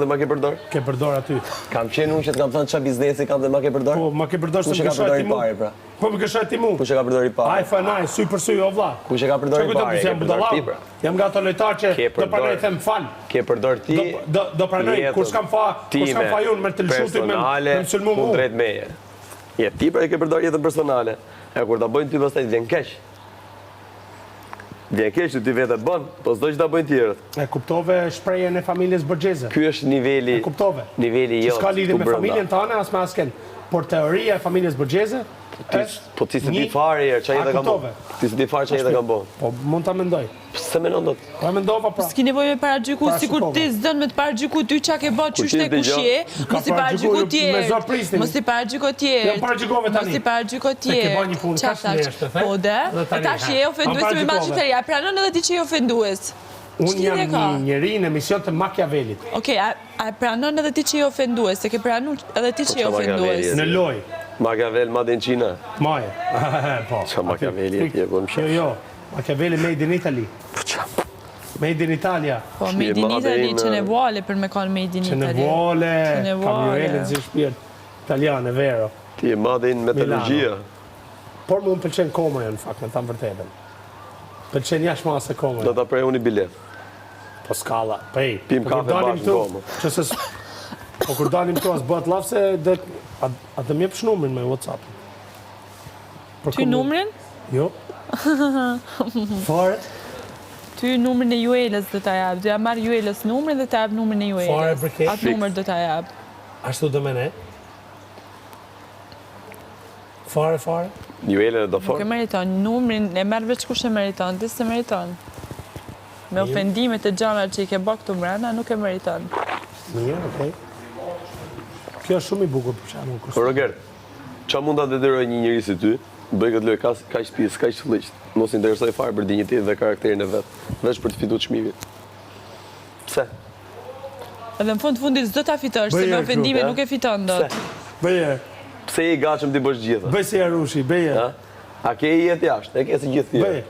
dhe ma ke përdor? Ke përdor aty. Kam qenë unë që të kam thënë qa biznesi kam dhe ma ke përdor? Po, ma ke përdor se më ka këshaj ti mu. pra? Po, më këshaj ti mu. Kush e ka përdor i pare? Aj, fënaj, syj për syj, o vlla. Kush e ka përdor i pare? Jam budallau. Jam nga ato lojtar që do pranoj them fal. Ke përdor ti? Do pranoj, kur s'kam fa unë me të lëshutit me mësulmu mu. Drejt meje. Je ti pra e ke përdor jetën personale. E kur ta bëjnë ty pastaj vjen keq. Vjen keq që ti vetë bën, po s'do që ta bëjnë tjerët. E kuptove shprehjen e familjes Borgjeze. Ky është niveli. E kuptove. Niveli jo. S'ka lidhje me familjen tënde as me asken. Por teoria e familjes Borgjeze po ti se di fare herë çfarë jetë kam bën. Ti se di fare çfarë jetë kam bën. Po mund ta mendoj. Se mendon dot. Po mendova pra. S'ki nevojë me paragjyku sikur ti s'don me të paragjyku ty çka ke bë qysh te kush je. Mos i paragjyku ti. Mos i paragjyko ti. Mos i paragjyko ti. Ke bën një punë kaq neshtë, the. Po dhe. Tash je ofendues me mashiteria. Pranon edhe ti që je ofendues. Unë jam një njeri në emision të Machiavellit. Okej, a pranon edhe ti që je ofendues? Se ke pranuar edhe ti që je ofendues? Në loj. Machiavelli made in Cina. Maje. Po. Qa Machiavelli e tje, po më shë. Jo, Machiavelli made in Italy. Made in Italia. Po, made in Italy që ne vuole për me kanë made in Italy. Që ne vuole, kamioelin si shpirt. Italiane, vero. Ti e made in metallurgia. Por mu më pëlqen Komëja, në fakt, në thamë vërtetën. Pëlqen jashtë ma se Komëja. Do ta prej unë i bilet. Po skalla, pej. Pim kafe bashkë në Komë. Po kur dalim këtu as bëhet laf se a të mjepsh numrin me WhatsApp. Ty numrin? Jo. Fare? Ty numrin e Juelës do ta jap. Do ja marr Juelës numrin dhe ta jap numrin e Juelës. Fare briket. Atë numër do ta jap. Ashtu do me ne? Fare? Juelën e do Nuk fort. e meriton. Numrin e merr veç kush e meriton. Ti se meriton. Me ofendimet e gjana që i ke bë këtu mbrana, nuk e meriton. Mirë, okej. Kjo është shumë i bukur për shembull. Po Roger, qa mund ta detyroj një njeri si ty, bëj këtë lojë kaq shtëpis, kaq çlliqt, mos i interesoj fare për dinjitetin dhe karakterin e vet, vetëm për të fituar çmimin. Pse? Edhe në fundit s'do ta fitosh, se me ofendime nuk e fiton dot. Bëje. Pse je i gatshëm ti bësh gjitha? Bëj si Arushi, bëje. A ke jetë jashtë, e ke si gjithë tjerë. Bëje.